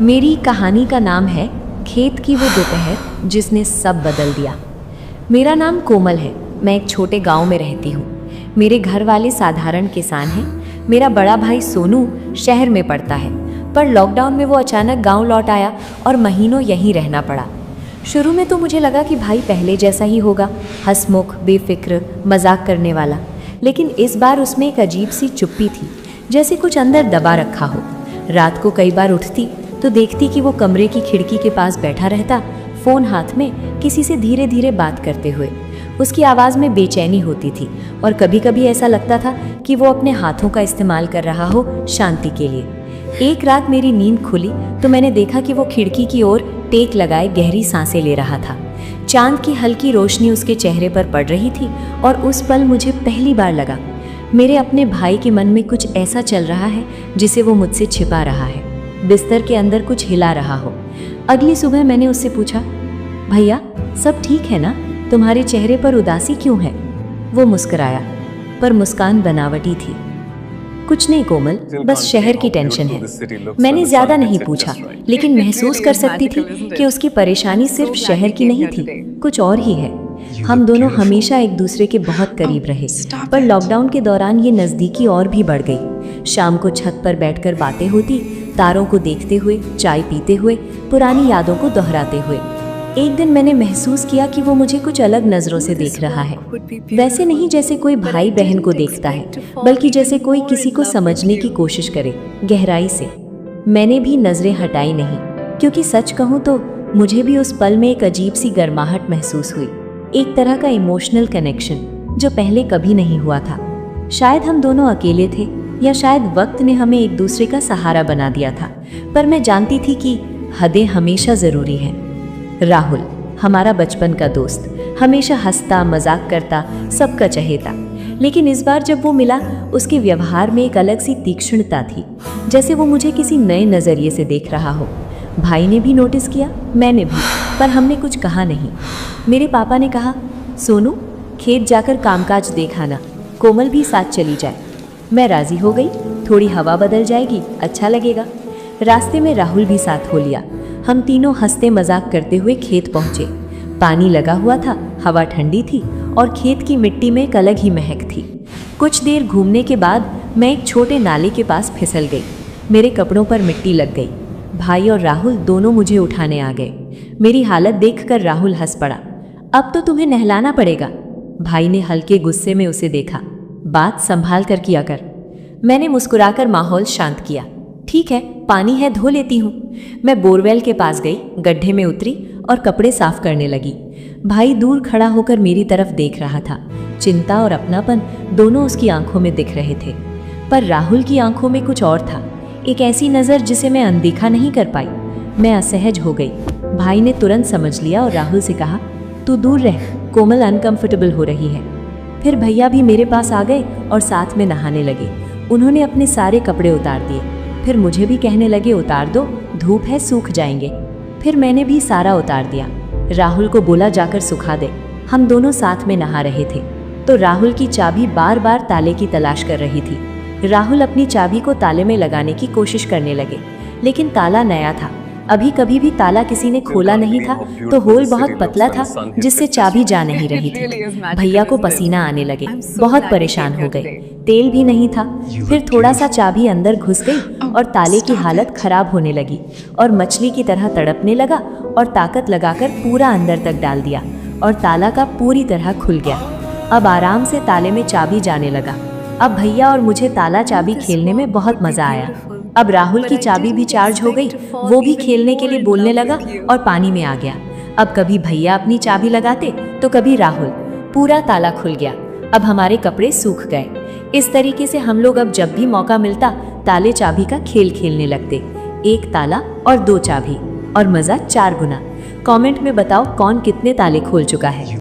मेरी कहानी का नाम है खेत की वो दोपहर जिसने सब बदल दिया। मेरा नाम कोमल है। मैं एक छोटे गांव में रहती हूँ। मेरे घर वाले साधारण किसान हैं। मेरा बड़ा भाई सोनू शहर में पढ़ता है, पर लॉकडाउन में वो अचानक गांव लौट आया और महीनों यहीं रहना पड़ा। शुरू में तो मुझे लगा कि भाई पहले जैसा ही होगा, हंसमुख, बेफिक्र, मजाक करने वाला। लेकिन इस बार उसमें एक अजीब सी चुप्पी थी, जैसे कुछ अंदर दबा रखा हो। रात को कई बार उठती तो देखती कि वो कमरे की खिड़की के पास बैठा रहता, फ़ोन हाथ में, किसी से धीरे धीरे बात करते हुए। उसकी आवाज़ में बेचैनी होती थी और कभी कभी ऐसा लगता था कि वो अपने हाथों का इस्तेमाल कर रहा हो शांति के लिए। एक रात मेरी नींद खुली तो मैंने देखा कि वो खिड़की की ओर टेक लगाए गहरी सांसें ले रहा था। चांद की हल्की रोशनी उसके चेहरे पर पड़ रही थी और उस पल मुझे पहली बार लगा मेरे अपने भाई के मन में कुछ ऐसा चल रहा है जिसे वो मुझसे छिपा रहा है, बिस्तर के अंदर कुछ हिला रहा हो। अगली सुबह मैंने उससे पूछा, भैया सब ठीक है ना? तुम्हारे चेहरे पर उदासी क्यों है? वो मुस्कुराया, पर मुस्कान बनावटी थी। कुछ नहीं कोमल, बस शहर की टेंशन है। मैंने ज्यादा नहीं पूछा, लेकिन महसूस कर सकती थी कि उसकी परेशानी सिर्फ शहर की नहीं थी, कुछ और ही है। हम दोनों हमेशा एक दूसरे के बहुत करीब रहे, पर लॉकडाउन के दौरान ये नज़दीकी और भी बढ़ गई। शाम को छत पर बैठकर बातें होती, तारों को देखते हुए, चाय पीते हुए, पुरानी यादों को दोहराते हुए। एक दिन मैंने महसूस किया कि वो मुझे कुछ अलग नज़रों से देख रहा है। वैसे नहीं जैसे कोई भाई बहन को देखता है, बल्कि जैसे कोई किसी को समझने की कोशिश करे, गहराई से। मैंने भी नज़रें हटाई नहीं, क्योंकि सच कहूँ तो मुझे भी उस पल में एक अजीब सी गर्माहट महसूस हुई, एक तरह का इमोशनल कनेक्शन जो पहले कभी नहीं हुआ था। शायद हम दोनों अकेले थे, या शायद वक्त ने हमें एक दूसरे का सहारा बना दिया था, पर मैं जानती थी कि हदें हमेशा ज़रूरी हैं। राहुल, हमारा बचपन का दोस्त, हमेशा हंसता, मजाक करता, सबका चहेता। लेकिन इस बार जब वो मिला, उसके व्यवहार में एक अलग सी तीक्ष्णता थी, जैसे वो मुझे किसी नए नज़रिए से देख रहा हो। भाई ने भी नोटिस किया, मैंने भी, पर हमने कुछ कहा नहीं। मेरे पापा ने कहा, सोनू खेत जाकर कामकाज देख आना, कोमल भी साथ चली जाए। मैं राजी हो गई, थोड़ी हवा बदल जाएगी, अच्छा लगेगा। रास्ते में राहुल भी साथ हो लिया। हम तीनों हंसते मजाक करते हुए खेत पहुंचे। पानी लगा हुआ था, हवा ठंडी थी और खेत की मिट्टी में एक अलग ही महक थी। कुछ देर घूमने के बाद मैं एक छोटे नाले के पास फिसल गई। मेरे कपड़ों पर मिट्टी लग गई। भाई और राहुल दोनों मुझे उठाने आ गए। मेरी हालत देखकर राहुल हंस पड़ा। अब तो तुम्हें नहलाना पड़ेगा। भाई ने हल्के गुस्से में उसे देखा। बात संभाल कर किया कर। मैंने मुस्कुराकर माहौल शांत किया। ठीक है, पानी है, धो लेती हूँ। मैं बोरवेल के पास गई, गड्ढे में उतरी और कपड़े साफ करने लगी। भाई दूर खड़ा होकर मेरी तरफ देख रहा था। चिंता और अपनापन दोनों उसकी आंखों में दिख रहे थे, पर राहुल की आंखों में कुछ और था, एक ऐसी नज़र जिसे मैं अनदेखा नहीं कर पाई। मैं असहज हो गई। भाई ने तुरंत समझ लिया और राहुल से कहा, तू दूर रह, कोमल अनकंफर्टेबल हो रही है। फिर भैया भी मेरे पास आ गए और साथ में नहाने लगे। उन्होंने अपने सारे कपड़े उतार दिए, फिर मुझे भी कहने लगे, उतार दो, धूप है, सूख जाएंगे। फिर मैंने भी सारा उतार दिया। राहुल को बोला, जाकर सुखा दे। हम दोनों साथ में नहा रहे थे तो राहुल की चाबी बार बार ताले की तलाश कर रही थी। राहुल अपनी चाबी को ताले में लगाने की कोशिश करने लगे, लेकिन ताला नया था। अभी कभी भी ताला किसी ने खोला नहीं था, तो होल बहुत पतला था जिससे चाबी जा नहीं रही थी। भैया को पसीना आने लगे, बहुत परेशान हो गए। तेल भी नहीं था। फिर थोड़ा सा चाबी अंदर घुस गई और ताले की हालत खराब होने लगी और मछली की तरह तड़पने लगा और ताकत लगाकर पूरा अंदर तक डाल दिया और ताला का पूरी तरह खुल गया। अब आराम से ताले में चाबी जाने लगा। अब भैया और मुझे ताला चाबी खेलने में बहुत मजा आया। अब राहुल की चाबी भी चार्ज हो गई, वो भी खेलने के लिए बोलने लगा और पानी में आ गया। अब कभी भैया अपनी चाबी लगाते तो कभी राहुल। पूरा ताला खुल गया। अब हमारे कपड़े सूख गए। इस तरीके से हम लोग अब जब भी मौका मिलता ताले चाबी का खेल खेलने लगते। एक ताला और दो चाबी, और मजा 4 गुना। कमेंट में बताओ कौन कितने ताले खोल चुका है।